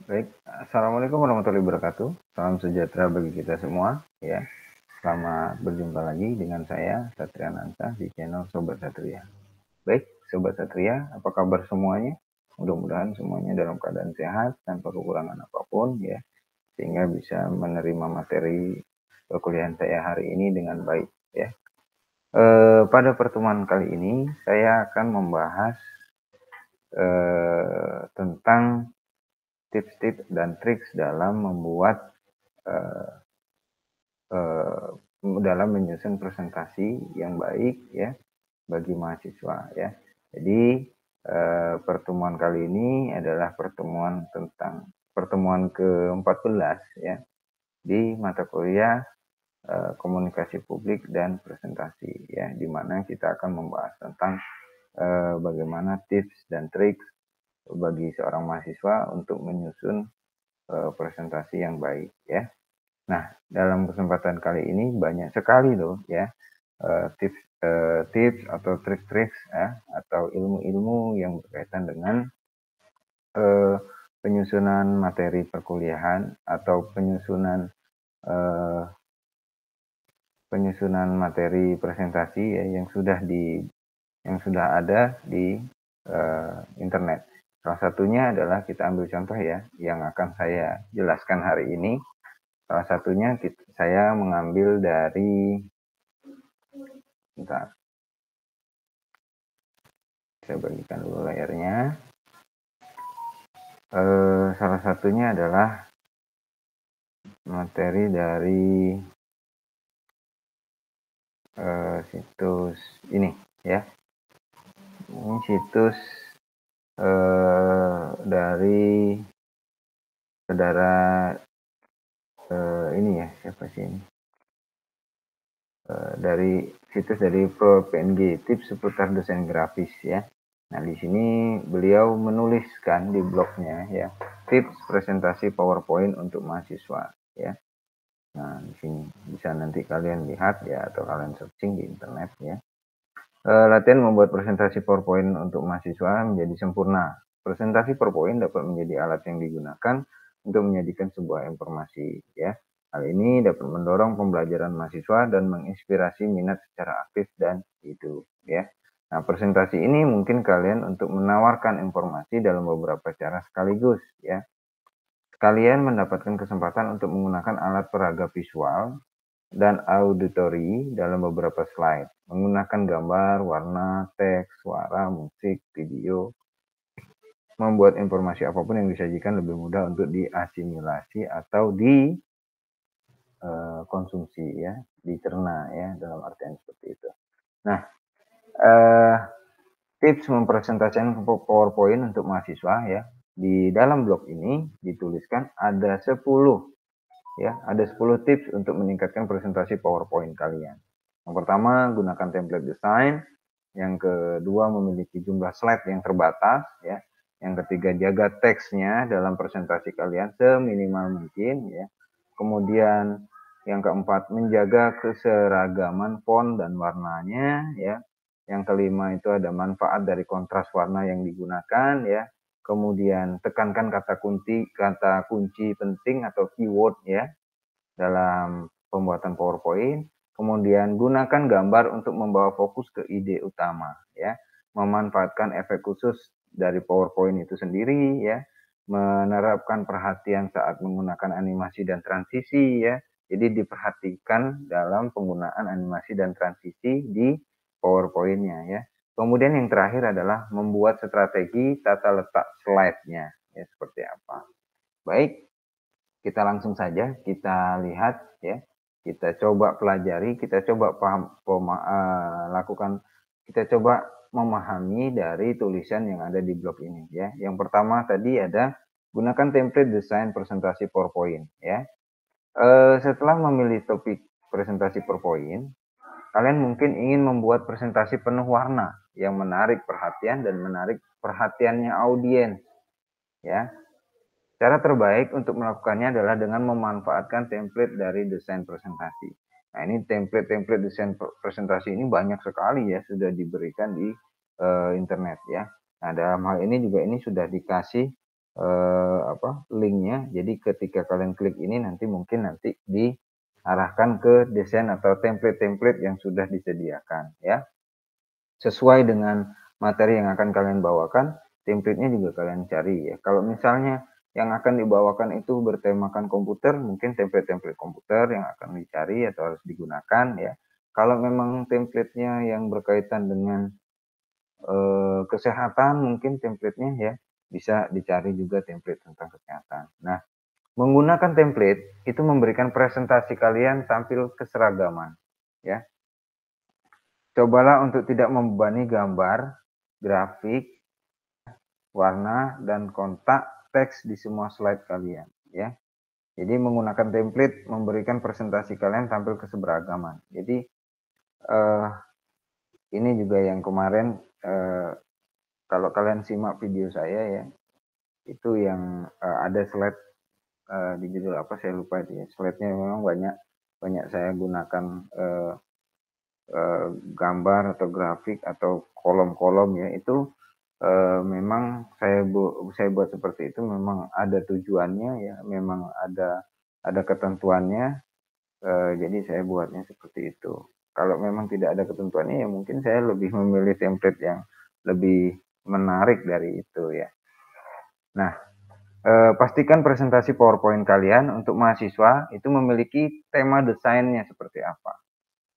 Baik, assalamualaikum warahmatullahi wabarakatuh. Salam sejahtera bagi kita semua. Ya, selamat berjumpa lagi dengan saya Satria Nanta di channel Sobat Satria. Baik, Sobat Satria, apa kabar semuanya? Mudah-mudahan semuanya dalam keadaan sehat tanpa kekurangan apapun, ya, sehingga bisa menerima materi perkuliahan saya hari ini dengan baik. Ya, pada pertemuan kali ini saya akan membahas tentang tips-tips dan trik dalam membuat uh, uh, dalam menyusun presentasi yang baik ya bagi mahasiswa ya. Jadi pertemuan kali ini adalah pertemuan ke-14 ya di mata kuliah komunikasi publik dan presentasi ya, di mana kita akan membahas tentang bagaimana tips dan trik bagi seorang mahasiswa untuk menyusun presentasi yang baik ya. Nah, dalam kesempatan kali ini banyak sekali loh ya tips atau trik-trik ya, atau ilmu-ilmu yang berkaitan dengan uh, penyusunan materi perkuliahan atau uh, penyusunan materi presentasi ya, yang sudah ada di internet. Salah satunya adalah kita ambil contoh ya, yang akan saya jelaskan hari ini. Salah satunya saya mengambil dari, bentar, saya bagikan dulu layarnya. Salah satunya adalah materi dari situs ini ya. Ini situs dari saudara ini ya, siapa sih ini? Dari situs dari Pro PNG, tips seputar desain grafis ya. Nah, di sini beliau menuliskan di blognya ya, tips presentasi PowerPoint untuk mahasiswa ya. Nah, di sini bisa nanti kalian lihat ya, atau kalian searching di internet ya. Latihan membuat presentasi PowerPoint untuk mahasiswa menjadi sempurna. Presentasi PowerPoint dapat menjadi alat yang digunakan untuk menyajikan sebuah informasi ya. Hal ini dapat mendorong pembelajaran mahasiswa dan menginspirasi minat secara aktif dan hidup ya. Nah, presentasi ini mungkin kalian untuk menawarkan informasi dalam beberapa cara sekaligus ya. Kalian mendapatkan kesempatan untuk menggunakan alat peraga visual dan auditory dalam beberapa slide, menggunakan gambar, warna, teks, suara, musik, video, membuat informasi apapun yang disajikan lebih mudah untuk diasimilasi atau dikonsumsi ya, dicerna ya, dalam artian seperti itu. Nah, tips mempresentasikan PowerPoint untuk mahasiswa ya. Di dalam blog ini dituliskan ada 10 ya, ada 10 tips untuk meningkatkan presentasi PowerPoint kalian. Yang pertama, gunakan template desain. Yang kedua, memiliki jumlah slide yang terbatas ya. Yang ketiga, jaga teksnya dalam presentasi kalian seminimal mungkin ya. Kemudian yang keempat, menjaga keseragaman font dan warnanya ya. Yang kelima itu ada manfaat dari kontras warna yang digunakan ya. Kemudian tekankan kata kunci penting atau keyword ya dalam pembuatan PowerPoint. Kemudian gunakan gambar untuk membawa fokus ke ide utama ya. Memanfaatkan efek khusus dari PowerPoint itu sendiri ya. Menerapkan perhatian saat menggunakan animasi dan transisi ya. Jadi diperhatikan dalam penggunaan animasi dan transisi di PowerPoint-nya ya. Kemudian yang terakhir adalah membuat strategi tata letak slide-nya ya, seperti apa. Baik, kita langsung saja kita lihat ya, kita coba pelajari, kita coba lakukan, kita coba memahami dari tulisan yang ada di blog ini ya. Yang pertama tadi ada gunakan template desain presentasi PowerPoint ya. Setelah memilih topik presentasi PowerPoint, kalian mungkin ingin membuat presentasi penuh warna yang menarik perhatian dan menarik perhatiannya audiens ya. Cara terbaik untuk melakukannya adalah dengan memanfaatkan template dari desain presentasi. Nah, ini template-template desain presentasi ini banyak sekali ya, sudah diberikan di internet ya. Nah, dalam hal ini juga ini sudah dikasih linknya. Jadi ketika kalian klik ini nanti diarahkan ke desain atau template-template yang sudah disediakan ya. Sesuai dengan materi yang akan kalian bawakan, template-nya juga kalian cari ya. Kalau misalnya yang akan dibawakan itu bertemakan komputer, mungkin template-template komputer yang akan dicari atau harus digunakan ya. Kalau memang template-nya yang berkaitan dengan kesehatan, mungkin template-nya ya bisa dicari juga template tentang kesehatan. Nah, menggunakan template itu memberikan presentasi kalian tampil keseragaman ya. Cobalah untuk tidak membebani gambar, grafik, warna, dan kontak teks di semua slide kalian ya. Jadi menggunakan template memberikan presentasi kalian tampil keseragaman. Jadi ini juga yang kemarin kalau kalian simak video saya ya, itu yang ada slide di judul apa saya lupa itu ya. Slide-nya memang banyak saya gunakan gambar atau grafik atau kolom-kolom ya, itu memang saya buat seperti itu memang ada tujuannya ya, memang ada ketentuannya, jadi saya buatnya seperti itu. Kalau memang tidak ada ketentuannya ya mungkin saya lebih memilih template yang lebih menarik dari itu ya. Nah, pastikan presentasi PowerPoint kalian untuk mahasiswa itu memiliki tema desainnya seperti apa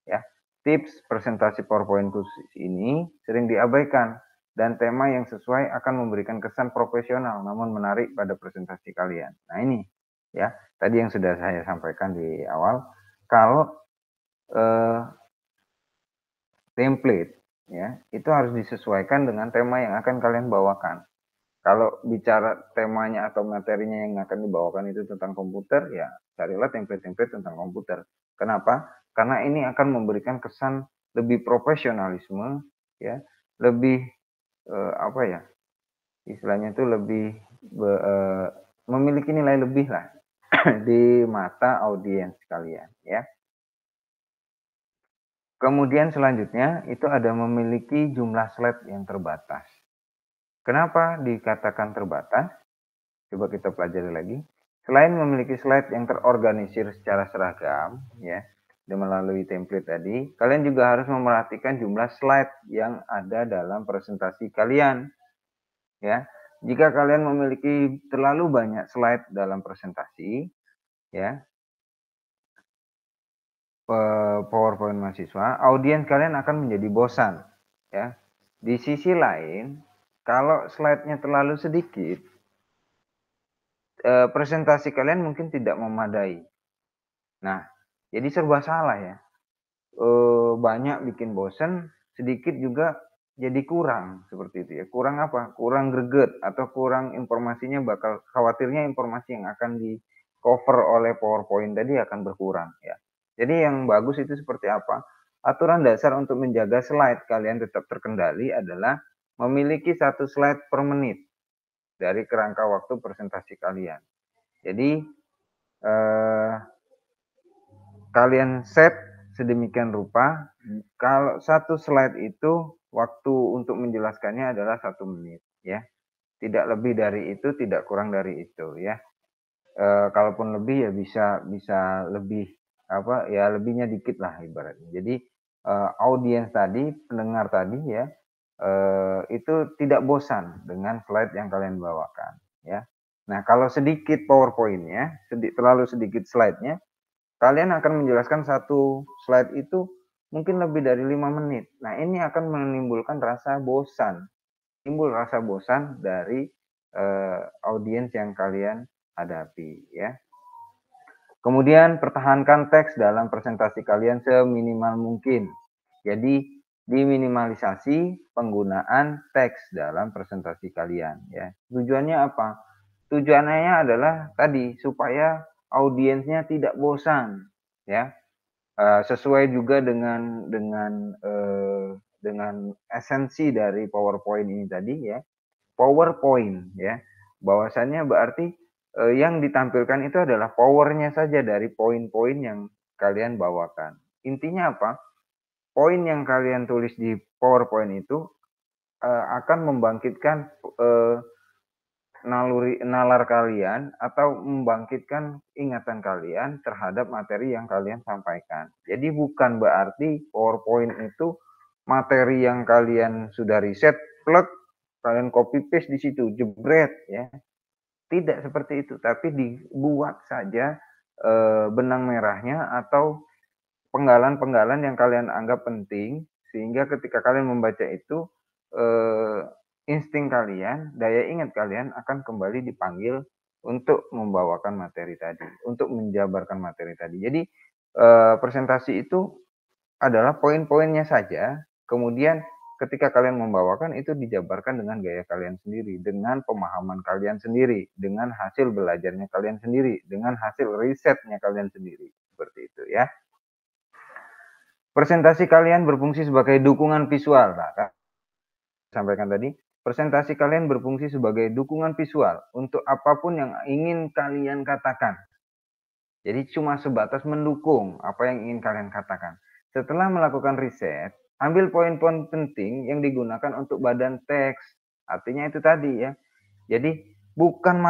ya. Tips presentasi PowerPoint khusus ini sering diabaikan dan tema yang sesuai akan memberikan kesan profesional namun menarik pada presentasi kalian. Nah ini ya, tadi yang sudah saya sampaikan di awal, kalau template ya itu harus disesuaikan dengan tema yang akan kalian bawakan. Kalau bicara temanya atau materinya yang akan dibawakan itu tentang komputer, ya carilah template-template tentang komputer. Kenapa? Karena ini akan memberikan kesan lebih profesionalisme, ya, lebih apa ya? Istilahnya itu lebih memiliki nilai lebih lah di mata audiens kalian, ya. Kemudian selanjutnya itu ada memiliki jumlah slide yang terbatas. Kenapa dikatakan terbatas? Coba kita pelajari lagi. Selain memiliki slide yang terorganisir secara seragam, ya, dan melalui template tadi, kalian juga harus memerhatikan jumlah slide yang ada dalam presentasi kalian, ya. Jika kalian memiliki terlalu banyak slide dalam presentasi, ya, PowerPoint mahasiswa, audiens kalian akan menjadi bosan, ya. Di sisi lain, kalau slide-nya terlalu sedikit, presentasi kalian mungkin tidak memadai. Nah, jadi serba salah ya. Banyak bikin bosen, sedikit juga jadi kurang seperti itu ya. Kurang apa? Kurang greget atau kurang informasinya, bakal khawatirnya informasi yang akan di cover oleh PowerPoint tadi akan berkurang ya. Jadi yang bagus itu seperti apa? Aturan dasar untuk menjaga slide kalian tetap terkendali adalah memiliki 1 slide per menit dari kerangka waktu presentasi kalian. Jadi kalian set sedemikian rupa, kalau 1 slide itu waktu untuk menjelaskannya adalah 1 menit ya. Tidak lebih dari itu, tidak kurang dari itu ya. Kalaupun lebih ya bisa lebih apa ya, lebihnya dikit lah ibaratnya. Jadi audiens tadi, pendengar tadi ya, itu tidak bosan dengan slide yang kalian bawakan ya. Nah, kalau sedikit PowerPoint-nya, terlalu sedikit slide-nya, kalian akan menjelaskan 1 slide itu mungkin lebih dari 5 menit. Nah, ini akan menimbulkan rasa bosan. Timbul rasa bosan dari audiens yang kalian hadapi ya. Kemudian pertahankan teks dalam presentasi kalian seminimal mungkin. Jadi diminimalisasi penggunaan teks dalam presentasi kalian ya. Tujuannya apa? Tujuannya adalah tadi supaya audiensnya tidak bosan ya. Sesuai juga dengan esensi dari PowerPoint ini tadi ya. PowerPoint ya. Bahwasannya berarti yang ditampilkan itu adalah powernya saja dari poin-poin yang kalian bawakan. Intinya apa? Poin yang kalian tulis di PowerPoint itu akan membangkitkan nalar kalian atau membangkitkan ingatan kalian terhadap materi yang kalian sampaikan. Jadi bukan berarti PowerPoint itu materi yang kalian sudah riset, plug, kalian copy paste di situ, jebret ya. Tidak seperti itu, tapi dibuat saja benang merahnya atau penggalan-penggalan yang kalian anggap penting, sehingga ketika kalian membaca itu insting kalian, daya ingat kalian akan kembali dipanggil untuk membawakan materi tadi, untuk menjabarkan materi tadi. Jadi presentasi itu adalah poin-poinnya saja, kemudian ketika kalian membawakan itu dijabarkan dengan gaya kalian sendiri, dengan pemahaman kalian sendiri, dengan hasil belajarnya kalian sendiri, dengan hasil risetnya kalian sendiri, seperti itu ya. Presentasi kalian berfungsi sebagai dukungan visual. Nah, sampaikan tadi, presentasi kalian berfungsi sebagai dukungan visual untuk apapun yang ingin kalian katakan. Jadi cuma sebatas mendukung apa yang ingin kalian katakan. Setelah melakukan riset, ambil poin-poin penting yang digunakan untuk badan teks. Artinya itu tadi ya. Jadi bukan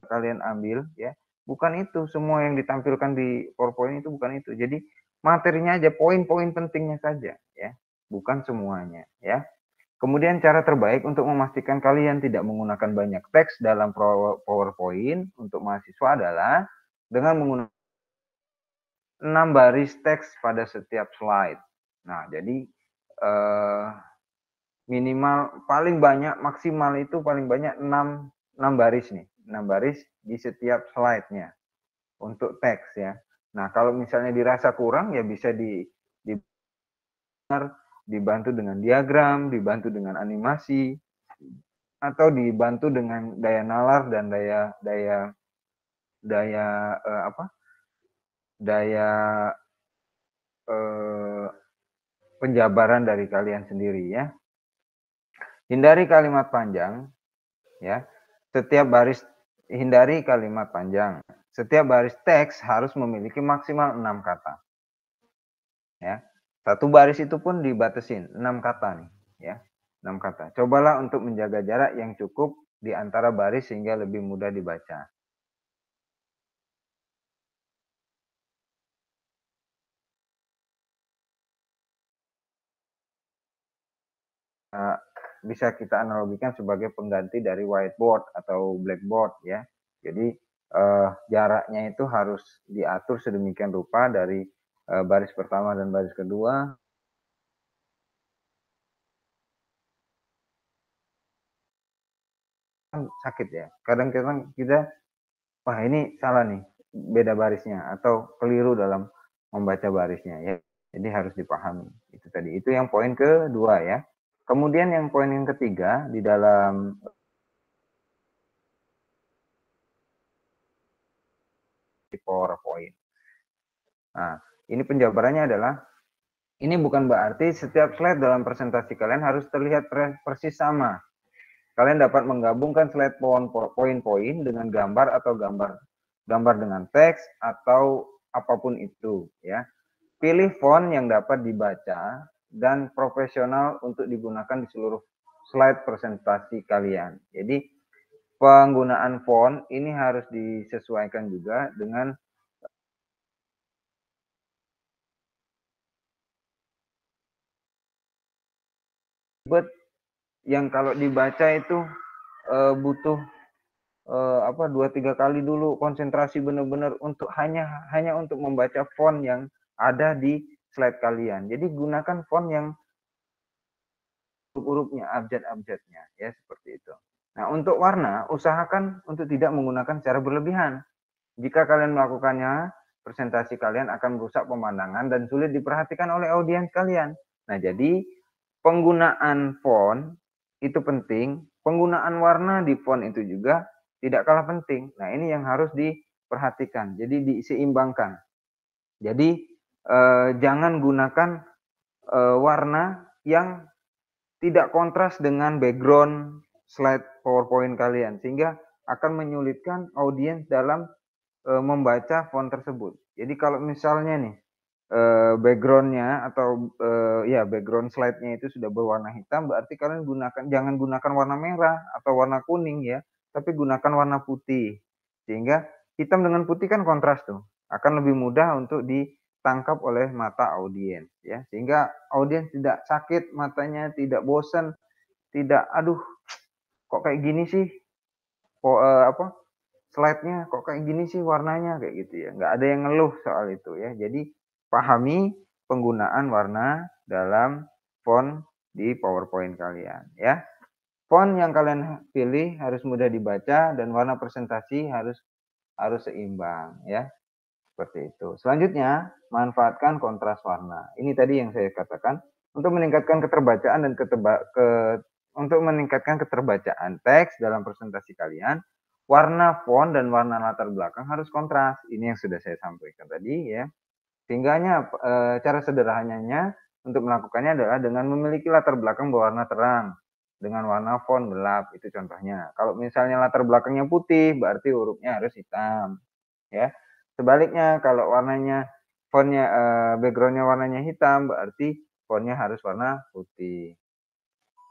kalian ambil ya, bukan itu semua yang ditampilkan di PowerPoint itu, bukan itu. Jadi materinya aja, poin-poin pentingnya saja ya, bukan semuanya ya. Kemudian cara terbaik untuk memastikan kalian tidak menggunakan banyak teks dalam PowerPoint untuk mahasiswa adalah dengan menggunakan 6 baris teks pada setiap slide. Nah, jadi minimal paling banyak, maksimal itu paling banyak 6 baris nih. 6 baris di setiap slide-nya untuk teks ya. Nah, kalau misalnya dirasa kurang ya bisa dibantu dengan diagram, dibantu dengan animasi, atau dibantu dengan daya nalar dan daya penjabaran dari kalian sendiri ya. Hindari kalimat panjang ya. Hindari kalimat panjang. Setiap baris teks harus memiliki maksimal 6 kata. Ya. Satu baris itu pun dibatasin 6 kata nih ya. 6 kata. Cobalah untuk menjaga jarak yang cukup di antara baris sehingga lebih mudah dibaca. Bisa kita analogikan sebagai pengganti dari whiteboard atau blackboard ya. Jadi jaraknya itu harus diatur sedemikian rupa dari baris pertama dan baris kedua. Sakit ya. Kadang-kadang kita, wah ini salah nih, beda barisnya atau keliru dalam membaca barisnya ya. Jadi harus dipahami. Itu tadi. Itu yang poin kedua ya. Kemudian yang poin yang ketiga di dalam PowerPoint. Nah, ini penjabarannya adalah ini bukan berarti setiap slide dalam presentasi kalian harus terlihat persis sama. Kalian dapat menggabungkan slide poin-poin dengan gambar atau gambar dengan teks atau apapun itu ya. Pilih font yang dapat dibaca dan profesional untuk digunakan di seluruh slide presentasi kalian. Jadi penggunaan font ini harus disesuaikan juga dengan yang kalau dibaca itu butuh 2-3 kali dulu konsentrasi benar-benar untuk hanya untuk membaca font yang ada di slide kalian. Jadi gunakan font yang huruf-hurufnya, abjad-abjadnya ya, seperti itu. Nah, untuk warna usahakan untuk tidak menggunakan secara berlebihan. Jika kalian melakukannya, presentasi kalian akan merusak pemandangan dan sulit diperhatikan oleh audiens kalian. Nah, jadi penggunaan font itu penting, penggunaan warna di font itu juga tidak kalah penting. Nah, ini yang harus diperhatikan. Jadi diseimbangkan. Jadi jangan gunakan warna yang tidak kontras dengan background slide PowerPoint kalian, sehingga akan menyulitkan audiens dalam membaca font tersebut. Jadi kalau misalnya nih background-nya atau ya background slide-nya itu sudah berwarna hitam, berarti kalian jangan gunakan warna merah atau warna kuning ya, tapi gunakan warna putih. Sehingga hitam dengan putih kan kontras tuh, akan lebih mudah untuk ditangkap oleh mata audiens ya, sehingga audiens tidak sakit matanya, tidak bosan, tidak, "Aduh kok kayak gini sih, slide-nya kok kayak gini sih warnanya," kayak gitu ya. Nggak ada yang ngeluh soal itu ya. Jadi pahami penggunaan warna dalam font di PowerPoint kalian ya. Font yang kalian pilih harus mudah dibaca dan warna presentasi harus harus seimbang ya, seperti itu. Selanjutnya, manfaatkan kontras warna. Ini tadi yang saya katakan untuk meningkatkan keterbacaan dan untuk meningkatkan keterbacaan teks dalam presentasi kalian, warna font dan warna latar belakang harus kontras. Ini yang sudah saya sampaikan tadi ya. Sehingganya cara sederhananya untuk melakukannya adalah dengan memiliki latar belakang berwarna terang dengan warna font gelap, itu contohnya. Kalau misalnya latar belakangnya putih, berarti hurufnya harus hitam ya. Sebaliknya kalau fontnya backgroundnya warnanya hitam, berarti fontnya harus warna putih.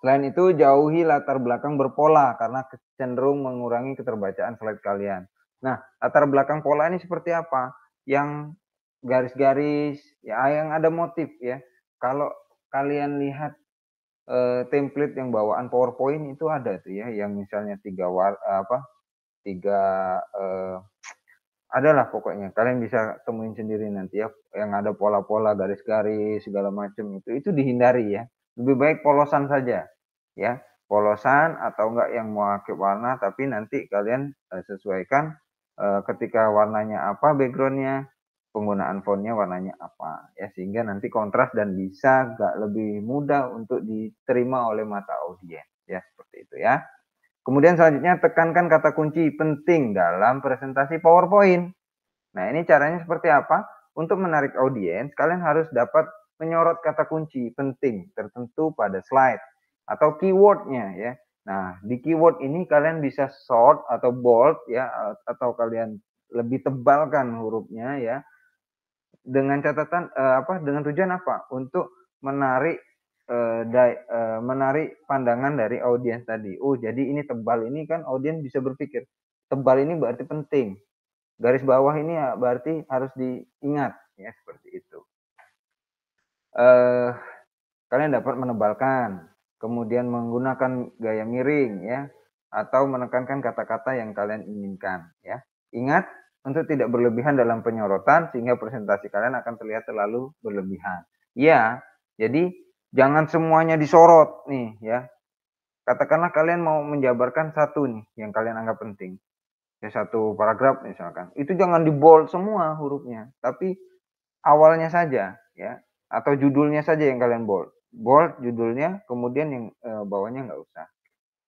Selain itu, jauhi latar belakang berpola karena cenderung mengurangi keterbacaan slide kalian. Nah, latar belakang pola ini seperti apa? Yang garis-garis, ya yang ada motif ya. Kalau kalian lihat template yang bawaan PowerPoint itu ada tuh ya, yang misalnya tiga adalah pokoknya. Kalian bisa temuin sendiri nanti ya, yang ada pola-pola, garis-garis segala macam itu dihindari ya. Lebih baik polosan saja ya, polosan atau enggak yang memakai warna, tapi nanti kalian sesuaikan ketika warnanya apa backgroundnya, penggunaan fontnya warnanya apa ya, sehingga nanti kontras dan bisa lebih mudah untuk diterima oleh mata audiens ya, seperti itu ya. Kemudian selanjutnya tekankan kata kunci penting dalam presentasi PowerPoint. Nah, ini caranya seperti apa? Untuk menarik audiens, kalian harus dapat menyorot kata kunci penting tertentu pada slide atau keywordnya ya. Nah, di keyword ini kalian bisa short atau bold ya, atau kalian lebih tebalkan hurufnya ya, dengan catatan dengan tujuan apa? Untuk menarik menarik pandangan dari audiens tadi. Oh, jadi ini tebal ini kan audiens bisa berpikir, tebal ini berarti penting. Garis bawah ini ya berarti harus diingat ya, seperti itu. Kalian dapat menebalkan, kemudian menggunakan gaya miring ya, atau menekankan kata-kata yang kalian inginkan ya. Ingat untuk tidak berlebihan dalam penyorotan sehingga presentasi kalian akan terlihat terlalu berlebihan. Ya, jadi jangan semuanya disorot nih ya. Katakanlah kalian mau menjabarkan satu nih yang kalian anggap penting. Ya satu paragraf misalkan. Itu jangan di-bold semua hurufnya, tapi awalnya saja ya, atau judulnya saja yang kalian bold. Bold judulnya, kemudian yang bawahnya nggak usah.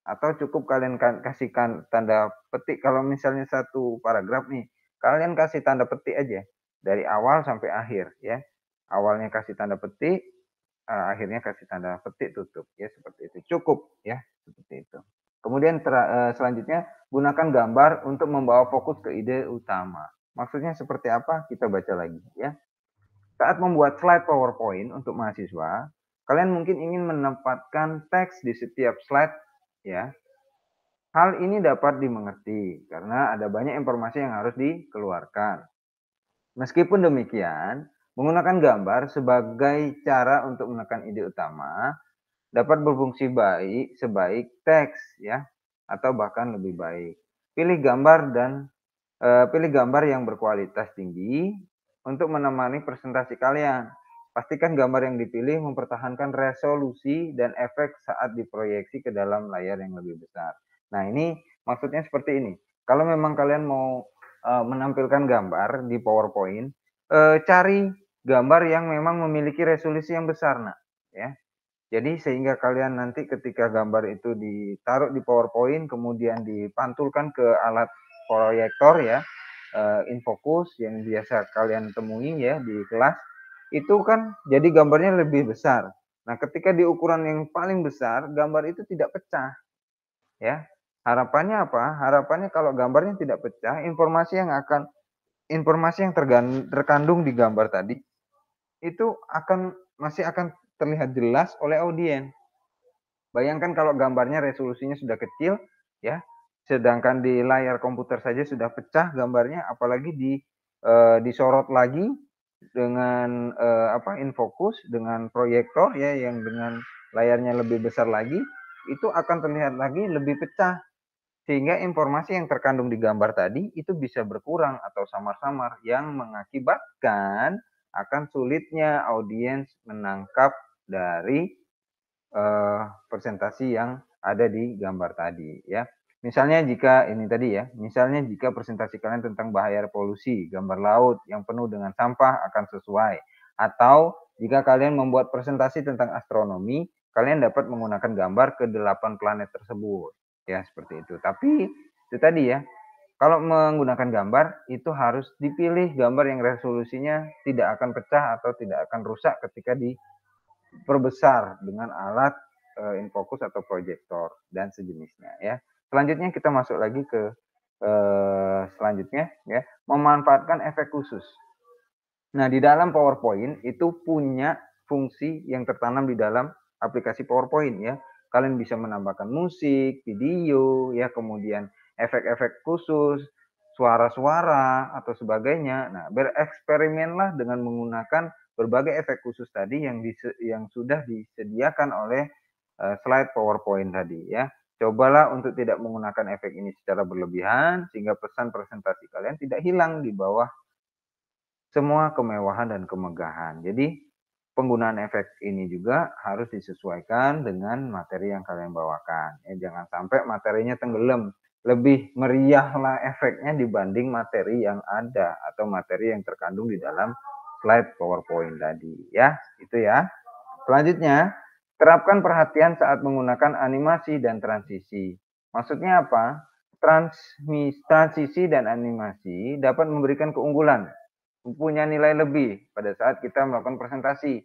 Atau cukup kalian kasihkan tanda petik. Kalau misalnya satu paragraf nih, kalian kasih tanda petik aja dari awal sampai akhir ya. Awalnya kasih tanda petik, akhirnya kasih tanda petik tutup ya, seperti itu. Cukup ya, seperti itu. Kemudian selanjutnya gunakan gambar untuk membawa fokus ke ide utama. Maksudnya seperti apa? Kita baca lagi ya. Saat membuat slide PowerPoint untuk mahasiswa, kalian mungkin ingin menempatkan teks di setiap slide ya. Hal ini dapat dimengerti karena ada banyak informasi yang harus dikeluarkan. Meskipun demikian, menggunakan gambar sebagai cara untuk menekan ide utama dapat berfungsi sebaik teks ya, atau bahkan lebih baik. Pilih gambar yang berkualitas tinggi untuk menemani presentasi kalian. Pastikan gambar yang dipilih mempertahankan resolusi dan efek saat diproyeksi ke dalam layar yang lebih besar. Nah, ini maksudnya seperti ini. Kalau memang kalian mau menampilkan gambar di PowerPoint, cari gambar yang memang memiliki resolusi yang besar, nah, ya. Jadi sehingga kalian nanti ketika gambar itu ditaruh di PowerPoint, kemudian dipantulkan ke alat proyektor ya, infocus yang biasa kalian temui ya di kelas, itu kan jadi gambarnya lebih besar. Nah, ketika di ukuran yang paling besar, gambar itu tidak pecah ya. Harapannya apa? Harapannya kalau gambarnya tidak pecah, informasi yang terkandung di gambar tadi itu masih akan terlihat jelas oleh audiens. Bayangkan kalau gambarnya resolusinya sudah kecil, ya, sedangkan di layar komputer saja sudah pecah gambarnya, apalagi disorot lagi dengan infocus, dengan proyektor ya, yang dengan layarnya lebih besar lagi, itu akan terlihat lagi lebih pecah. Sehingga informasi yang terkandung di gambar tadi itu bisa berkurang atau samar-samar, yang mengakibatkan akan sulitnya audiens menangkap dari presentasi yang ada di gambar tadi ya. Misalnya jika ini tadi ya, misalnya jika presentasi kalian tentang bahaya polusi, gambar laut yang penuh dengan sampah akan sesuai. Atau jika kalian membuat presentasi tentang astronomi, kalian dapat menggunakan gambar ke 8 planet tersebut. Ya, seperti itu. Tapi itu tadi ya, kalau menggunakan gambar itu harus dipilih gambar yang resolusinya tidak akan pecah atau tidak akan rusak ketika diperbesar dengan alat infocus atau proyektor dan sejenisnya ya. Selanjutnya kita masuk lagi ke selanjutnya ya, memanfaatkan efek khusus. Nah, di dalam PowerPoint itu punya fungsi yang tertanam di dalam aplikasi PowerPoint ya. Kalian bisa menambahkan musik, video ya, kemudian efek-efek khusus, suara-suara atau sebagainya. Nah, bereksperimenlah dengan menggunakan berbagai efek khusus tadi yang sudah disediakan oleh slide PowerPoint tadi ya. Cobalah untuk tidak menggunakan efek ini secara berlebihan sehingga pesan presentasi kalian tidak hilang di bawah semua kemewahan dan kemegahan. Jadi penggunaan efek ini juga harus disesuaikan dengan materi yang kalian bawakan. Jangan sampai materinya tenggelam. Lebih meriahlah efeknya dibanding materi yang ada atau materi yang terkandung di dalam slide PowerPoint tadi. Ya, itu ya. Selanjutnya, terapkan perhatian saat menggunakan animasi dan transisi. Maksudnya apa? Transisi dan animasi dapat memberikan keunggulan, punya nilai lebih pada saat kita melakukan presentasi.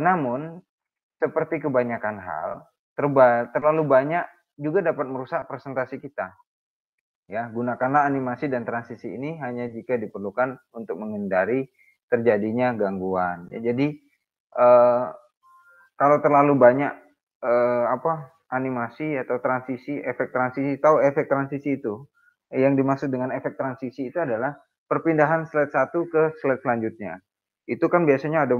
Namun, seperti kebanyakan hal, terlalu banyak juga dapat merusak presentasi kita. Ya, gunakanlah animasi dan transisi ini hanya jika diperlukan untuk menghindari terjadinya gangguan. Ya, jadi kalau terlalu banyak animasi atau transisi, efek transisi, tahu efek transisi itu? Yang dimaksud dengan efek transisi itu adalah perpindahan slide satu ke slide selanjutnya. Itu kan biasanya ada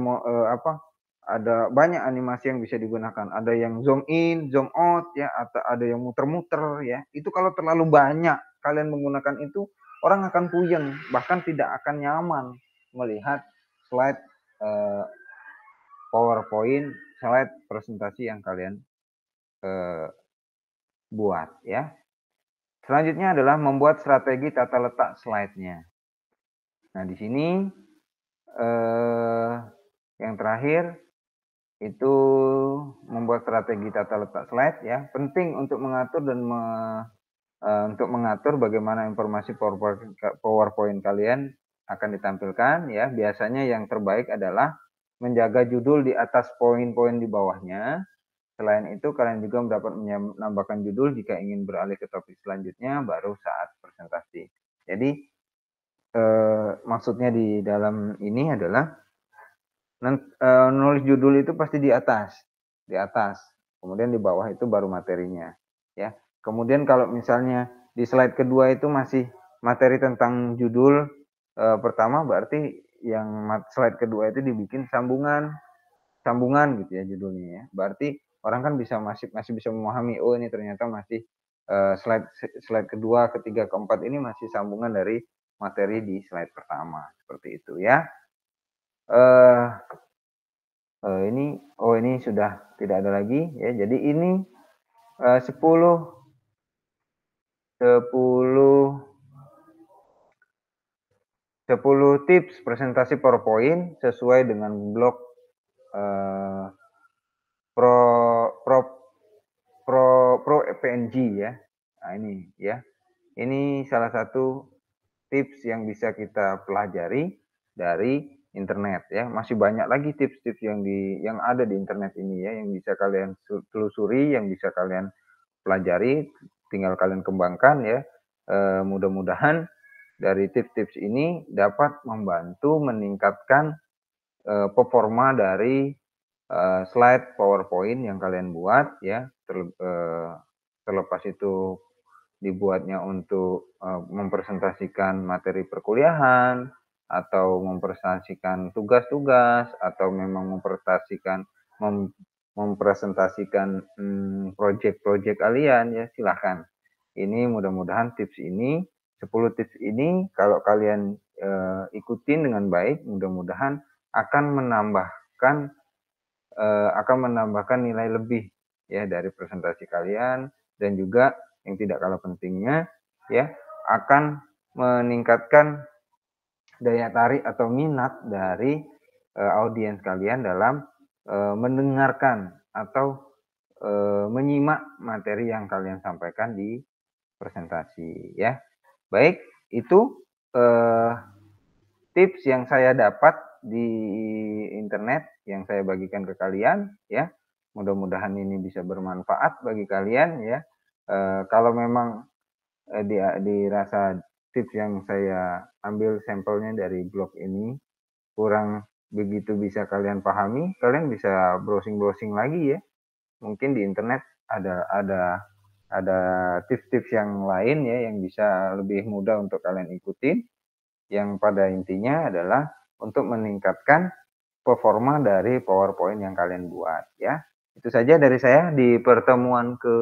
banyak animasi yang bisa digunakan. Ada yang zoom in, zoom out ya, atau ada yang muter-muter ya. Itu kalau terlalu banyak kalian menggunakan itu, orang akan puyeng, bahkan tidak akan nyaman melihat slide PowerPoint, slide presentasi yang kalian buat ya. Selanjutnya adalah membuat strategi tata letak slide-nya. Nah, di sini yang terakhir itu membuat strategi tata letak slide ya. Penting untuk mengatur dan untuk mengatur bagaimana informasi PowerPoint kalian akan ditampilkan ya. Biasanya yang terbaik adalah menjaga judul di atas poin-poin di bawahnya. Selain itu, kalian juga dapat menambahkan judul jika ingin beralih ke topik selanjutnya baru saat presentasi. Jadi, maksudnya di dalam ini adalah nulis judul itu pasti di atas, kemudian di bawah itu baru materinya, ya. Kemudian kalau misalnya di slide kedua itu masih materi tentang judul pertama, berarti yang slide kedua itu dibikin sambungan gitu ya judulnya ya. Berarti orang kan masih bisa memahami, oh ini ternyata masih slide kedua, ketiga, keempat ini masih sambungan dari materi di slide pertama, seperti itu ya. Ini sudah tidak ada lagi ya. Jadi ini 10 tips presentasi PowerPoint sesuai dengan blog Pro PNG ya. Nah, ini ya. Ini salah satu tips yang bisa kita pelajari dari internet ya. Masih banyak lagi tips-tips yang ada di internet ini ya, yang bisa kalian telusuri, yang bisa kalian pelajari, tinggal kalian kembangkan ya. Mudah-mudahan dari tips-tips ini dapat membantu meningkatkan performa dari slide PowerPoint yang kalian buat ya, terlepas itu dibuatnya untuk mempresentasikan materi perkuliahan, atau mempresentasikan tugas-tugas, atau memang mempresentasikan proyek-proyek kalian ya, silahkan. Ini mudah-mudahan tips ini, 10 tips ini kalau kalian ikutin dengan baik, mudah-mudahan akan menambahkan nilai lebih ya dari presentasi kalian, dan juga yang tidak kalah pentingnya ya, akan meningkatkan daya tarik atau minat dari audiens kalian dalam mendengarkan atau menyimak materi yang kalian sampaikan di presentasi ya. Baik, itu tips yang saya dapat di internet yang saya bagikan ke kalian ya. Mudah-mudahan ini bisa bermanfaat bagi kalian ya. Kalau memang dirasa tips yang saya ambil sampelnya dari blog ini kurang begitu bisa kalian pahami, kalian bisa browsing-browsing lagi ya. Mungkin di internet ada tips-tips yang lain ya yang bisa lebih mudah untuk kalian ikutin. Yang pada intinya adalah untuk meningkatkan performa dari PowerPoint yang kalian buat ya. Itu saja dari saya di pertemuan ke